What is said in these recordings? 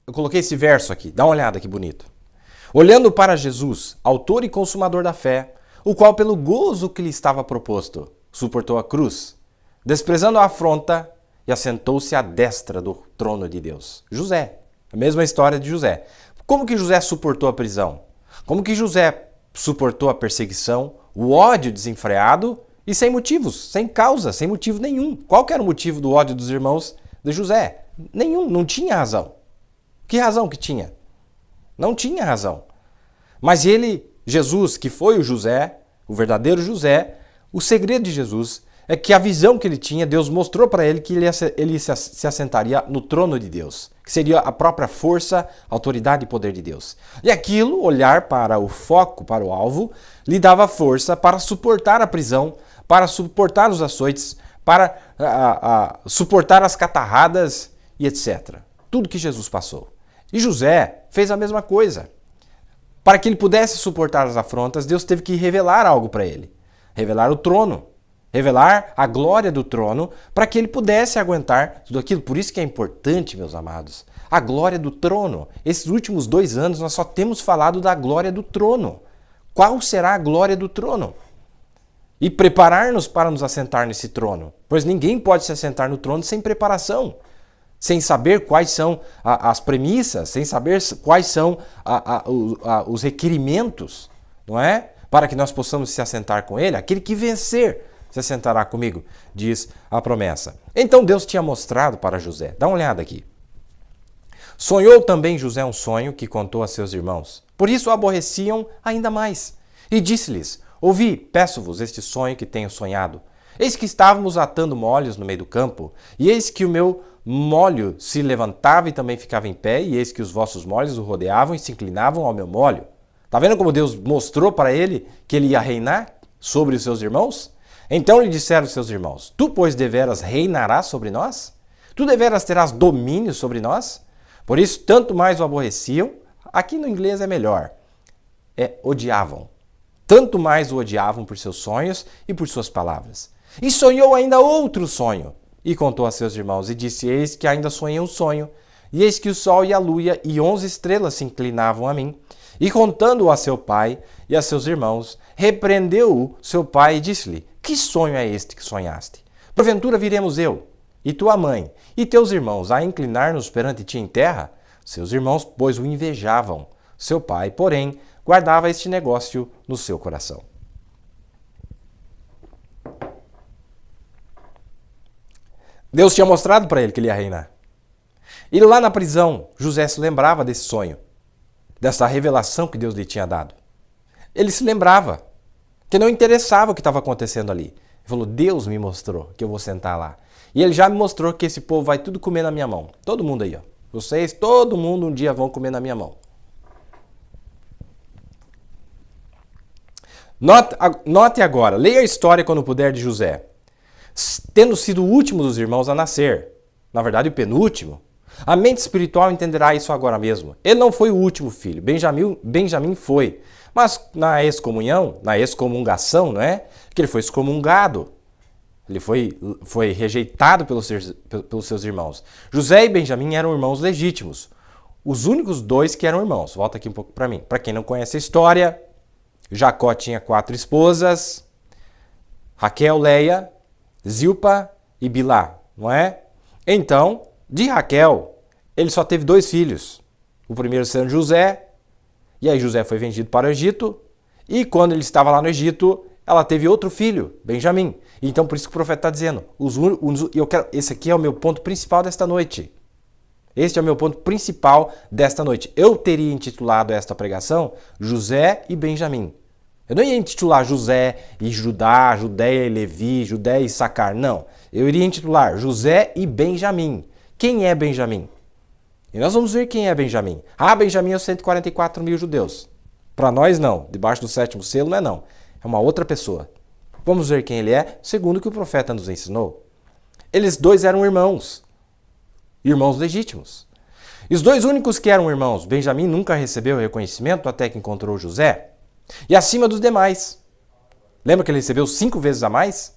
eu coloquei esse verso aqui, dá uma olhada que bonito. Olhando para Jesus, autor e consumador da fé, o qual pelo gozo que lhe estava proposto, suportou a cruz, desprezando a afronta e assentou-se à destra do trono de Deus. José, a mesma história de José. Como que José suportou a prisão? Como que José suportou a perseguição, o ódio desenfreado e sem motivos, sem causa, sem motivo nenhum? Qual que era o motivo do ódio dos irmãos de José? Nenhum, não tinha razão. Que razão que tinha? Não tinha razão. Mas ele, Jesus, que foi o José, o verdadeiro José, o segredo de Jesus é que a visão que ele tinha, Deus mostrou para ele que ele se assentaria no trono de Deus, que seria a própria força, autoridade e poder de Deus. E aquilo, olhar para o foco, para o alvo, lhe dava força para suportar a prisão, para suportar os açoites, para suportar as catarradas e etc. Tudo que Jesus passou. E José fez a mesma coisa. Para que ele pudesse suportar as afrontas, Deus teve que revelar algo para ele. Revelar o trono. Revelar a glória do trono para que ele pudesse aguentar tudo aquilo. Por isso que é importante, meus amados, a glória do trono. Esses últimos 2 anos nós só temos falado da glória do trono. Qual será a glória do trono? E preparar-nos para nos assentar nesse trono. Pois ninguém pode se assentar no trono sem preparação. Sem saber quais são as premissas, sem saber quais são os requerimentos, não é? Para que nós possamos se assentar com ele. Aquele que vencer se assentará comigo, diz a promessa. Então Deus tinha mostrado para José. Dá uma olhada aqui. Sonhou também José um sonho que contou a seus irmãos. Por isso o aborreciam ainda mais. E disse-lhes: ouvi, peço-vos este sonho que tenho sonhado. Eis que estávamos atando molhos no meio do campo, e eis que o meu molho se levantava e também ficava em pé, e eis que os vossos molhos o rodeavam e se inclinavam ao meu molho. Está vendo como Deus mostrou para ele que ele ia reinar sobre os seus irmãos? Então lhe disseram os seus irmãos: tu, pois, deveras reinarás sobre nós? Tu deveras terás domínio sobre nós? Por isso, tanto mais o aborreciam, aqui no inglês é melhor, odiavam. Tanto mais o odiavam por seus sonhos e por suas palavras. E sonhou ainda outro sonho, e contou a seus irmãos, e disse: eis que ainda sonhei um sonho, e eis que o sol e a lua e 11 estrelas se inclinavam a mim. E contando-o a seu pai e a seus irmãos, repreendeu-o seu pai e disse-lhe: que sonho é este que sonhaste? Porventura viremos eu, e tua mãe, e teus irmãos a inclinar-nos perante ti em terra? Seus irmãos, pois, o invejavam. Seu pai, porém, guardava este negócio no seu coração. Deus tinha mostrado para ele que ele ia reinar. E lá na prisão, José se lembrava desse sonho, dessa revelação que Deus lhe tinha dado. Ele se lembrava que não interessava o que estava acontecendo ali. Ele falou: Deus me mostrou que eu vou sentar lá. E ele já me mostrou que esse povo vai tudo comer na minha mão. Todo mundo aí, ó. Vocês, todo mundo um dia vão comer na minha mão. Note agora, leia a história quando puder de José. Tendo sido o último dos irmãos a nascer, na verdade o penúltimo, a mente espiritual entenderá isso agora mesmo. Ele não foi o último filho, Benjamim foi. Mas na excomunhão, na excomungação, não é? Que ele foi excomungado. Ele foi rejeitado pelos seus irmãos. José e Benjamim eram irmãos legítimos. Os únicos 2 que eram irmãos. Volta aqui um pouco para mim. Para quem não conhece a história, Jacó tinha 4 esposas. Raquel, Leia, Zilpa e Bilá, não é? Então, de Raquel, ele só teve 2 filhos. O primeiro sendo José, e aí José foi vendido para o Egito, e quando ele estava lá no Egito, ela teve outro filho, Benjamim. Então, por isso que o profeta está dizendo, esse aqui é o meu ponto principal desta noite. Este é o meu ponto principal desta noite. Eu teria intitulado esta pregação José e Benjamim. Eu não ia intitular José e Judá, Judéia e Levi, Judéia e Issacar, não. Eu iria intitular José e Benjamim. Quem é Benjamim? E nós vamos ver quem é Benjamim. Benjamim é os 144 mil judeus. Para nós não, debaixo do 7º selo não. É uma outra pessoa. Vamos ver quem ele é, segundo o que o profeta nos ensinou. Eles 2 eram irmãos legítimos. E os 2 únicos que eram irmãos, Benjamim nunca recebeu reconhecimento até que encontrou José. E acima dos demais. Lembra que ele recebeu 5 vezes a mais?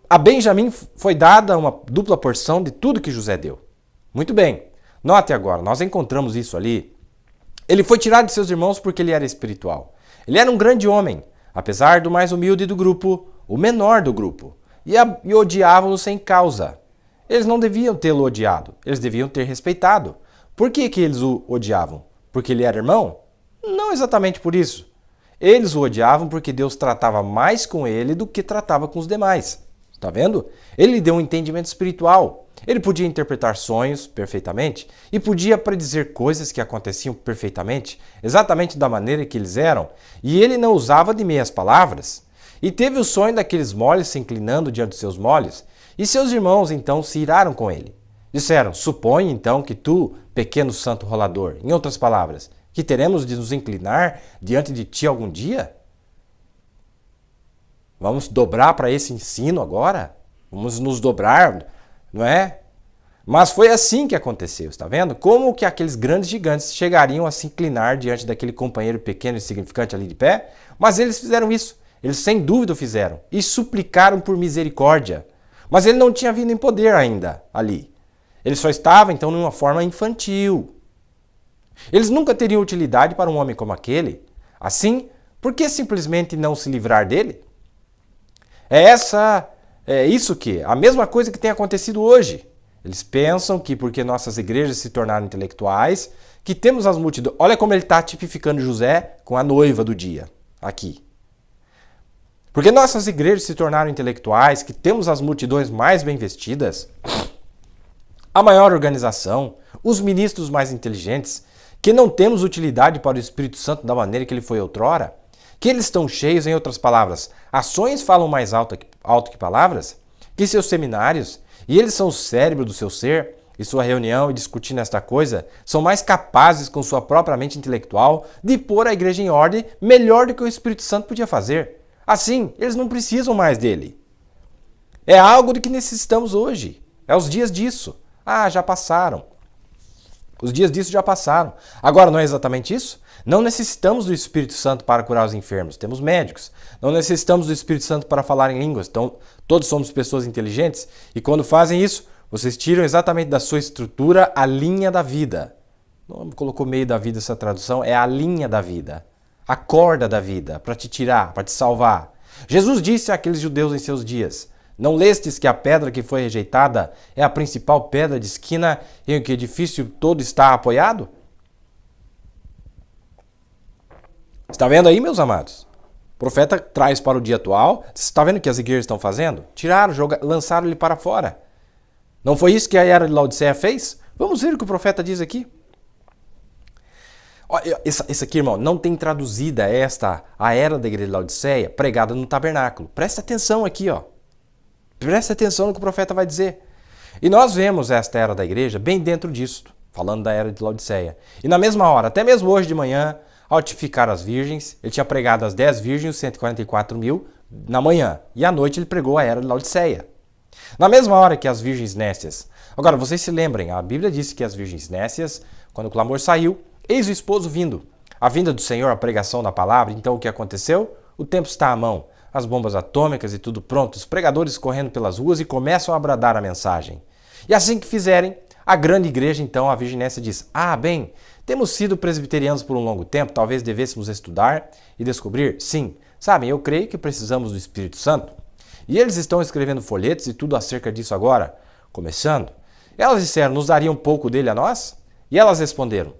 A Benjamim foi dada uma dupla porção de tudo que José deu. Muito bem. Note agora, nós encontramos isso ali. Ele foi tirado de seus irmãos porque ele era espiritual. Ele era um grande homem, apesar do mais humilde do grupo, o menor do grupo, e odiavam-no sem causa. Eles não deviam tê-lo odiado, eles deviam ter respeitado. Por que eles o odiavam? Porque ele era irmão? Não exatamente por isso. Eles o odiavam porque Deus tratava mais com ele do que tratava com os demais. Está vendo? Ele lhe deu um entendimento espiritual. Ele podia interpretar sonhos perfeitamente e podia predizer coisas que aconteciam perfeitamente, exatamente da maneira que eles eram, e ele não usava de meias palavras. E teve o sonho daqueles moles se inclinando diante dos seus moles, e seus irmãos então se iraram com ele. Disseram: suponho então que tu, pequeno santo rolador, em outras palavras, que teremos de nos inclinar diante de ti algum dia? Vamos dobrar para esse ensino agora? Vamos nos dobrar, não é? Mas foi assim que aconteceu, está vendo? Como que aqueles grandes gigantes chegariam a se inclinar diante daquele companheiro pequeno e insignificante ali de pé? Mas eles fizeram isso, eles sem dúvida o fizeram, e suplicaram por misericórdia. Mas ele não tinha vindo em poder ainda ali. Ele só estava então numa forma infantil. Eles nunca teriam utilidade para um homem como aquele. Assim, por que simplesmente não se livrar dele? É isso que, a mesma coisa que tem acontecido hoje. Eles pensam que porque nossas igrejas se tornaram intelectuais, que temos as multidões. Olha como ele está tipificando José com a noiva do dia, aqui. Porque nossas igrejas se tornaram intelectuais, que temos as multidões mais bem vestidas, a maior organização, os ministros mais inteligentes, que não temos utilidade para o Espírito Santo da maneira que ele foi outrora, que eles estão cheios, em outras palavras, ações falam mais alto que palavras, que seus seminários, e eles são o cérebro do seu ser, e sua reunião e discutindo esta coisa, são mais capazes com sua própria mente intelectual de pôr a igreja em ordem melhor do que o Espírito Santo podia fazer. Assim, eles não precisam mais dele. É algo do que necessitamos hoje. É os dias disso. Ah, já passaram. Os dias disso já passaram. Agora, não é exatamente isso? Não necessitamos do Espírito Santo para curar os enfermos. Temos médicos. Não necessitamos do Espírito Santo para falar em línguas. Então, todos somos pessoas inteligentes. E quando fazem isso, vocês tiram exatamente da sua estrutura a linha da vida. Não colocou meio da vida essa tradução. É a linha da vida. A corda da vida, para te tirar, para te salvar. Jesus disse àqueles judeus em seus dias: não lestes que a pedra que foi rejeitada é a principal pedra de esquina em que o edifício todo está apoiado? Está vendo aí, meus amados? O profeta traz para o dia atual. Você está vendo o que as igrejas estão fazendo? Tiraram, lançaram ele para fora. Não foi isso que a era de Laodiceia fez? Vamos ver o que o profeta diz aqui. Essa aqui, irmão, não tem traduzida a era da igreja de Laodiceia pregada no tabernáculo. Presta atenção aqui, ó. Presta atenção no que o profeta vai dizer. E nós vemos esta era da igreja bem dentro disso, falando da era de Laodiceia. E na mesma hora, até mesmo hoje de manhã, ao tipificar as virgens, ele tinha pregado as 10 virgens, 144 mil, na manhã. E à noite ele pregou a era de Laodiceia. Na mesma hora que as virgens nécias. Agora, vocês se lembrem, a Bíblia disse que as virgens nécias, quando o clamor saiu, eis o esposo vindo. A vinda do Senhor, a pregação da palavra. Então o que aconteceu? O tempo está à mão. As bombas atômicas e tudo pronto. Os pregadores correndo pelas ruas e começam a bradar a mensagem. E assim que fizerem, a grande igreja, então, a Virgem Nécia diz: ah, bem, temos sido presbiterianos por um longo tempo, talvez devêssemos estudar e descobrir. Sim, sabem, eu creio que precisamos do Espírito Santo. E eles estão escrevendo folhetos e tudo acerca disso agora, começando. Elas disseram: nos daria um pouco dele a nós? E elas responderam: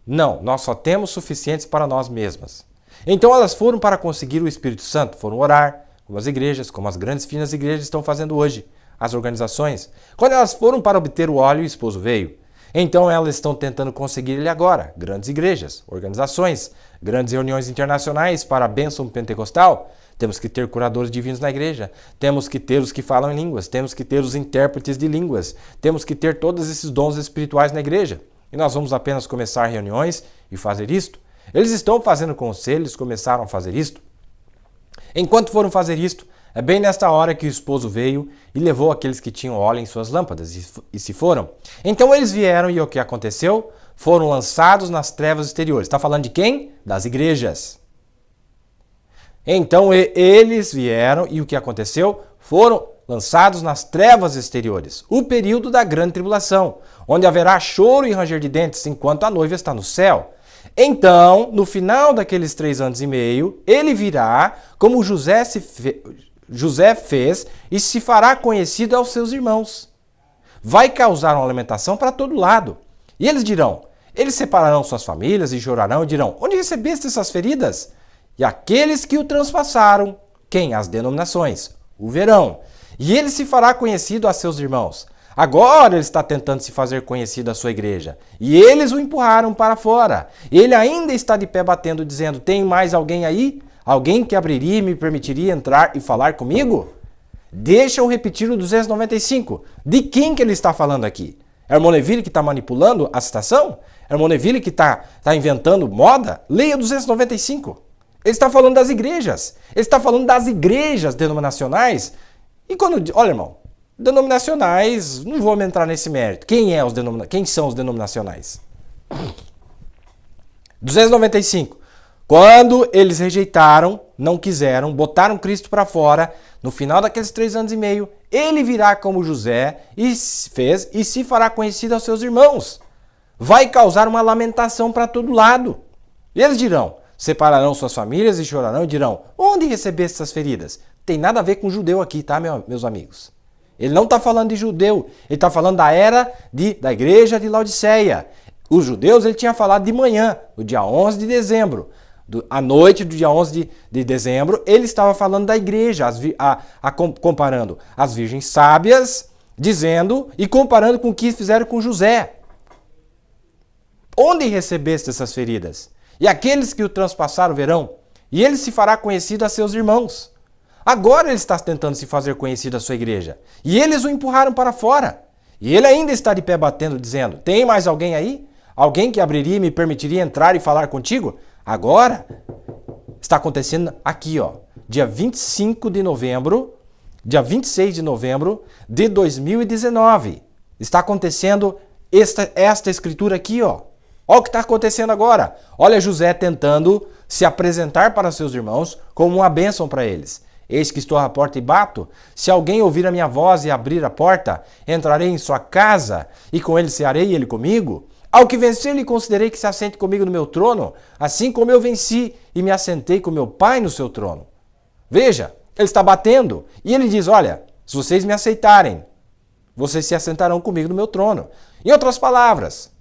não, nós só temos suficientes para nós mesmas. Então elas foram para conseguir o Espírito Santo, foram orar, como as igrejas, como as grandes finas igrejas estão fazendo hoje, as organizações. Quando elas foram para obter o óleo, o esposo veio. Então elas estão tentando conseguir ele agora, grandes igrejas, organizações, grandes reuniões internacionais para a bênção pentecostal. Temos que ter curadores divinos na igreja, temos que ter os que falam em línguas, temos que ter os intérpretes de línguas, temos que ter todos esses dons espirituais na igreja. E nós vamos apenas começar reuniões e fazer isto? Eles estão fazendo conselhos, começaram a fazer isto. Enquanto foram fazer isto, é bem nesta hora que o esposo veio e levou aqueles que tinham óleo em suas lâmpadas e se foram. Então eles vieram e o que aconteceu? Foram lançados nas trevas exteriores. Está falando de quem? Das igrejas. Então eles vieram e o que aconteceu? Foram lançados nas trevas exteriores, o período da grande tribulação, onde haverá choro e ranger de dentes enquanto a noiva está no céu. Então, no final daqueles 3 anos e meio, ele virá como José fez e se fará conhecido aos seus irmãos. Vai causar uma lamentação para todo lado. E eles dirão, eles separarão suas famílias e chorarão e dirão, onde recebeste essas feridas? E aqueles que o transpassaram, quem? As denominações, o verão. E ele se fará conhecido a seus irmãos. Agora ele está tentando se fazer conhecido à sua igreja. E eles o empurraram para fora. Ele ainda está de pé batendo, dizendo, tem mais alguém aí? Alguém que abriria e me permitiria entrar e falar comigo? Deixa eu repetir o 295. De quem que ele está falando aqui? É Hermoneville que está manipulando a citação? É Hermoneville que está inventando moda? Leia 295. Ele está falando das igrejas. Ele está falando das igrejas denominacionais. E quando... Olha, irmão, denominacionais, não vou entrar nesse mérito. Quem são os denominacionais? 295. Quando eles rejeitaram, não quiseram, botaram Cristo para fora, no final daqueles 3 anos e meio, ele virá como José e se fará conhecido aos seus irmãos. Vai causar uma lamentação para todo lado. E eles dirão, separarão suas famílias e chorarão e dirão, onde recebeste essas feridas? Tem nada a ver com judeu aqui, tá, meus amigos? Ele não está falando de judeu, ele está falando da era da igreja de Laodiceia. Os judeus ele tinha falado de manhã, no dia 11 de dezembro. À noite do dia 11 de dezembro, ele estava falando da igreja, comparando as virgens sábias, dizendo e comparando com o que fizeram com José. Onde recebeste essas feridas? E aqueles que o transpassaram verão, e ele se fará conhecido a seus irmãos. Agora ele está tentando se fazer conhecido à sua igreja. E eles o empurraram para fora. E ele ainda está de pé batendo, dizendo, tem mais alguém aí? Alguém que abriria e me permitiria entrar e falar contigo? Agora está acontecendo aqui, ó, dia 25 de novembro, dia 26 de novembro de 2019. Está acontecendo esta escritura aqui, ó. Olha o que está acontecendo agora. Olha José tentando se apresentar para seus irmãos como uma bênção para eles. Eis que estou à porta e bato. Se alguém ouvir a minha voz e abrir a porta, entrarei em sua casa e com ele cearei e ele comigo. Ao que vencer, lhe considerei que se assente comigo no meu trono, assim como eu venci e me assentei com meu pai no seu trono. Veja, ele está batendo e ele diz, olha, se vocês me aceitarem, vocês se assentarão comigo no meu trono. Em outras palavras,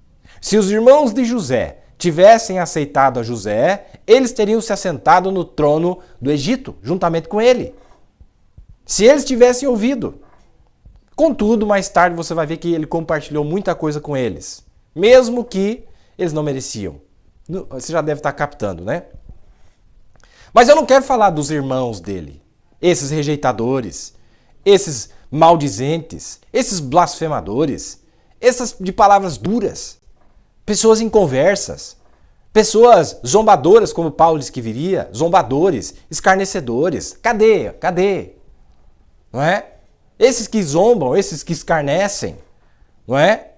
se os irmãos de José tivessem aceitado a José, eles teriam se assentado no trono do Egito, juntamente com ele. Se eles tivessem ouvido. Contudo, mais tarde você vai ver que ele compartilhou muita coisa com eles. Mesmo que eles não mereciam. Você já deve estar captando, né? Mas eu não quero falar dos irmãos dele. Esses rejeitadores, esses maldizentes, esses blasfemadores, essas de palavras duras, pessoas inconversas, pessoas zombadoras, como Paulo disse que viria, zombadores, escarnecedores. Cadê? Não é? Esses que zombam, esses que escarnecem, não é?